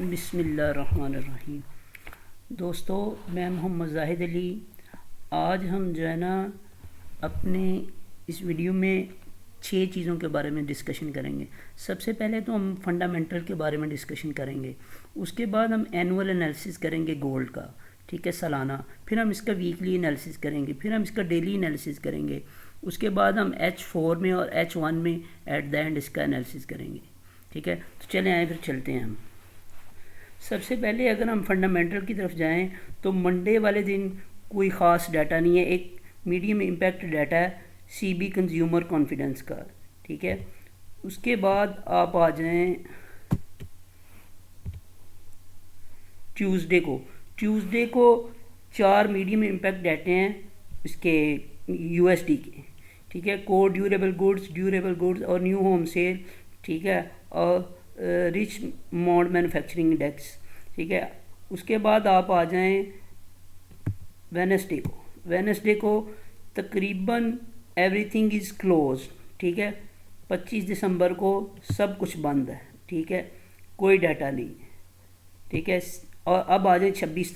बिस्मिल्लाहिर्रहमानिर्रहीम। दोस्तों, मैं मोहम्मद जाहिद अली। आज हम जो है ना अपने इस वीडियो में 6 चीज़ों के बारे में डिस्कशन करेंगे। सबसे पहले तो हम फंडामेंटल के बारे में डिस्कशन करेंगे। उसके बाद हम एनुअल एनालिसिस करेंगे गोल्ड का, ठीक है, सालाना। फिर हम इसका वीकली एनालिसिस करेंगे। फिर हम इसका डेली एनालिसिस करेंगे। उसके बाद हम H4 में और H1 में एट द एंड इसका एनालिसिस करेंगे, ठीक है। तो चलें आए फिर चलते हैं हम। सबसे पहले अगर हम फंडामेंटल की तरफ जाएं तो मंडे वाले दिन कोई ख़ास डाटा नहीं है। एक मीडियम इम्पैक्ट डाटा है CB कंज्यूमर कॉन्फिडेंस का, ठीक है। उसके बाद आप आ जाएं ट्यूसडे को 4 मीडियम इम्पैक्ट डाटे हैं इसके USD के, ठीक है। कोर ड्यूरेबल गुड्स और न्यू होम सेल, ठीक है, और रिच मॉड मैन्युफैक्चरिंग इंडेक्स, ठीक है। उसके बाद आप आ जाएं वेडनेसडे को तकरीबन एवरीथिंग इज़ क्लोज, ठीक है। 25 दिसंबर को सब कुछ बंद है, ठीक है, कोई डाटा नहीं, ठीक है। और अब आ जाए 26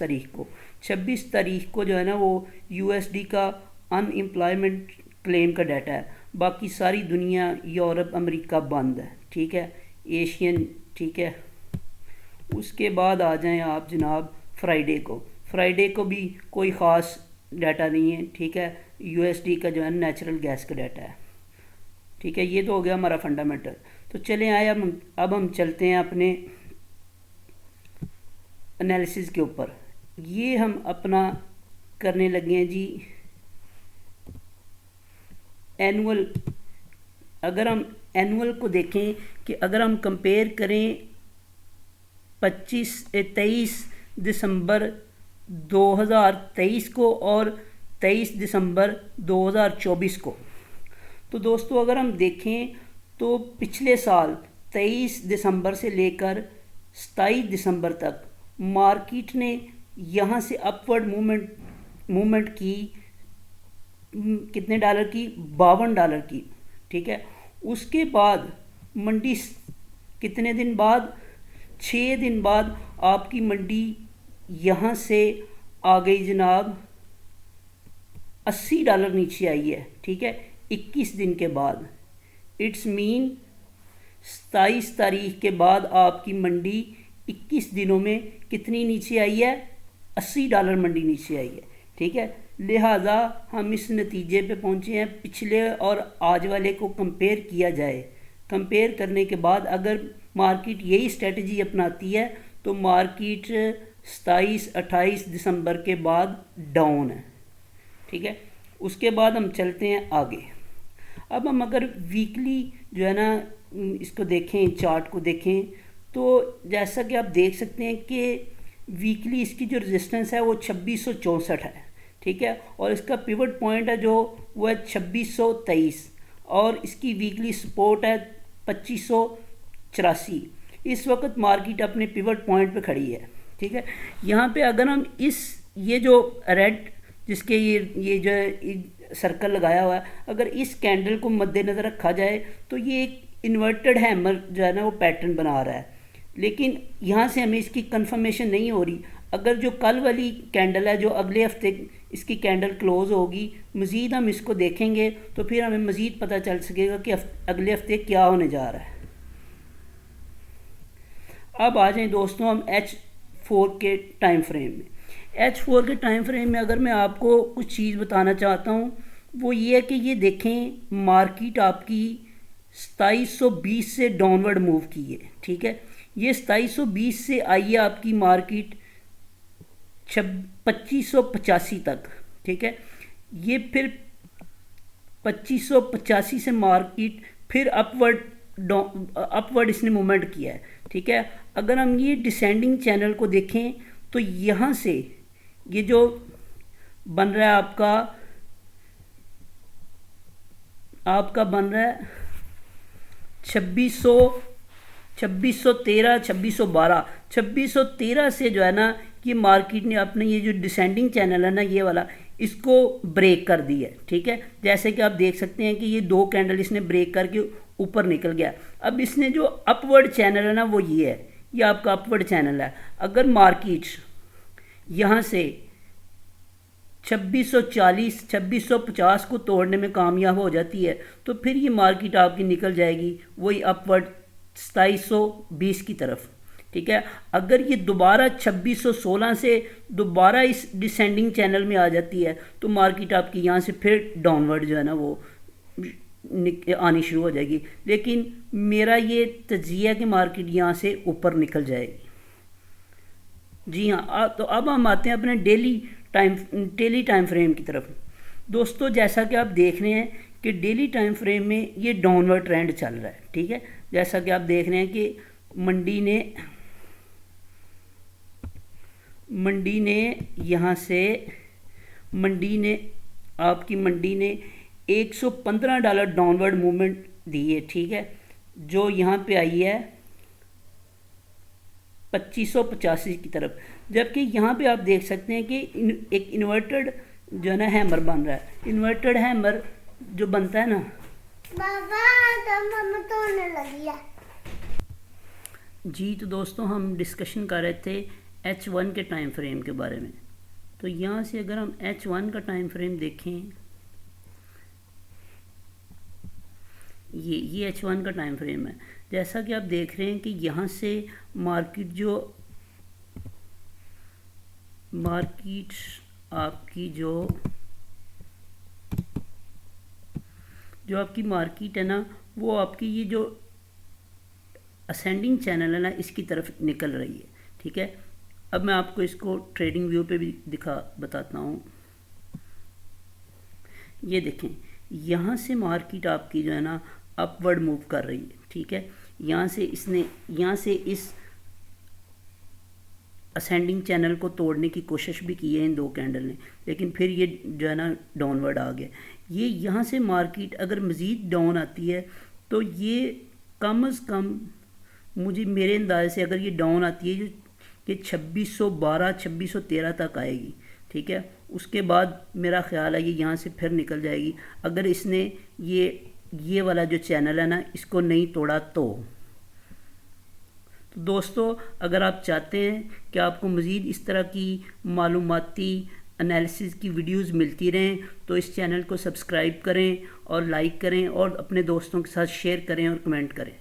तारीख को जो है ना वो USD का अनएम्प्लॉयमेंट क्लेम का डाटा है। बाकी सारी दुनिया, यूरोप, अमेरिका बंद है, ठीक है, एशियन, ठीक है। उसके बाद आ जाएं आप जनाब फ्राइडे को भी कोई ख़ास डाटा नहीं है, ठीक है। USD का जो है नेचुरल गैस का डाटा है, ठीक है। ये तो हो गया हमारा फंडामेंटल। तो चलें आए अब हम चलते हैं अपने एनालिसिस के ऊपर। ये हम अपना करने लगे हैं जी एनुअल। अगर हम एनुअल को देखें कि अगर हम कंपेयर करें 23 दिसंबर 2023 को और 23 दिसंबर 2024 को, तो दोस्तों अगर हम देखें तो पिछले साल 23 दिसंबर से लेकर 27 दिसंबर तक मार्केट ने यहाँ से अपवर्ड मूवमेंट की कितने डॉलर की, $52 की, ठीक है। उसके बाद मंडी कितने दिन बाद, 6 दिन बाद आपकी मंडी यहाँ से आ गई जनाब $80 नीचे आई है, ठीक है, 21 दिन के बाद। इट्स मीन 27 तारीख के बाद आपकी मंडी 21 दिनों में कितनी नीचे आई है, $80 मंडी नीचे आई है, ठीक है। लिहाजा हम इस नतीजे पे पहुँचे हैं। पिछले और आज वाले को कंपेयर किया जाए, कंपेयर करने के बाद अगर मार्केट यही स्ट्रेटजी अपनाती है तो मार्केट 27-28 दिसंबर के बाद डाउन है, ठीक है। उसके बाद हम चलते हैं आगे। अब हम अगर वीकली जो है ना इसको देखें, चार्ट को देखें, तो जैसा कि आप देख सकते हैं कि वीकली इसकी जो रेजिस्टेंस है वो 2664 है, ठीक है। और इसका पिवट पॉइंट है जो वो है 2623 और इसकी वीकली सपोर्ट है 2584। इस वक्त मार्केट अपने पिवट पॉइंट पे खड़ी है, ठीक है। यहाँ पे अगर हम ये जो रेड जिसके ये जो सर्कल लगाया हुआ है, अगर इस कैंडल को मद्देनज़र रखा जाए तो ये एक इन्वर्टेड हैमर जो है ना वो पैटर्न बना रहा है, लेकिन यहाँ से हमें इसकी कंफर्मेशन नहीं हो रही। अगर जो कल वाली कैंडल है, जो अगले हफ्ते इसकी कैंडल क्लोज होगी, मज़ीद हम इसको देखेंगे तो फिर हमें मज़ीद पता चल सकेगा कि अगले हफ्ते क्या होने जा रहा है। अब आ जाएं दोस्तों हम H4 के टाइम फ्रेम में। H4 के टाइम फ्रेम में अगर मैं आपको कुछ चीज़ बताना चाहता हूँ वो ये है कि ये देखें मार्केट आपकी 2720 से डाउनवर्ड मूव की है, ठीक है। ये 2720 से आई है आपकी मार्केट 2585 तक, ठीक है। ये फिर 2585 से मार्केट फिर अपवर्ड इसने मूवमेंट किया है, ठीक है। अगर हम ये डिसेंडिंग चैनल को देखें तो यहाँ से ये जो बन रहा है आपका बन रहा है 2613, 2612 से जो है ना ये मार्केट ने अपने ये जो डिसेंडिंग चैनल है ना ये वाला, इसको ब्रेक कर दिया है, ठीक है। जैसे कि आप देख सकते हैं कि ये 2 कैंडल इसने ब्रेक करके ऊपर निकल गया। अब इसने जो अपवर्ड चैनल है ना वो ये है, ये आपका अपवर्ड चैनल है। अगर मार्केट यहाँ से 2640 2650 को तोड़ने में कामयाब हो जाती है तो फिर ये मार्केट आपकी निकल जाएगी वही अपवर्ड 2720 की तरफ, ठीक है। अगर ये दोबारा 2616 से दोबारा इस डिसेंडिंग चैनल में आ जाती है तो मार्केट आपकी यहाँ से फिर डाउनवर्ड जो है ना वो आनी शुरू हो जाएगी। लेकिन मेरा ये तजिया है कि मार्केट यहाँ से ऊपर निकल जाएगी। जी हाँ, तो अब हम आते हैं अपने डेली टाइम फ्रेम की तरफ। दोस्तों जैसा कि आप देख रहे हैं कि डेली टाइम फ्रेम में ये डाउनवर्ड ट्रेंड चल रहा है, ठीक है। जैसा कि आप देख रहे हैं कि मंडी ने यहाँ से मंडी ने $115 डाउनवर्ड मूवमेंट दी है, ठीक है, जो यहाँ पे आई है 2585 की तरफ। जबकि यहाँ पे आप देख सकते हैं कि एक इन्वर्टेड जो है ना हैमर बन रहा है। इन्वर्टेड हैमर जो बनता है ना जी, तो दोस्तों हम डिस्कशन कर रहे थे H1 के टाइम फ्रेम के बारे में। तो यहाँ से अगर हम H1 का टाइम फ्रेम देखें, ये H1 का टाइम फ्रेम है। जैसा कि आप देख रहे हैं कि यहाँ से मार्केट आपकी जो आपकी मार्केट है ना वो आपकी ये जो असेंडिंग चैनल है ना इसकी तरफ निकल रही है, ठीक है। अब मैं आपको इसको ट्रेडिंग व्यू पे भी बताता हूँ। ये देखें, यहाँ से मार्केट आपकी जो है ना अपवर्ड मूव कर रही है, ठीक है। यहाँ से इस असेंडिंग चैनल को तोड़ने की कोशिश भी की है इन दो कैंडल ने, लेकिन फिर ये जो है ना डाउनवर्ड आ गया। ये यहाँ से मार्केट अगर मज़ीद डाउन आती है तो ये कम अज़ कम मेरे अंदाज़े से अगर ये डाउन आती है ये 2612 2613 तक आएगी, ठीक है। उसके बाद मेरा ख्याल है ये यहाँ से फिर निकल जाएगी अगर इसने ये वाला जो चैनल है ना इसको नहीं तोड़ा तो दोस्तों अगर आप चाहते हैं कि आपको मज़ीद इस तरह की मालूमाती एनालिसिस की वीडियोस मिलती रहें तो इस चैनल को सब्सक्राइब करें और लाइक करें और अपने दोस्तों के साथ शेयर करें और कमेंट करें।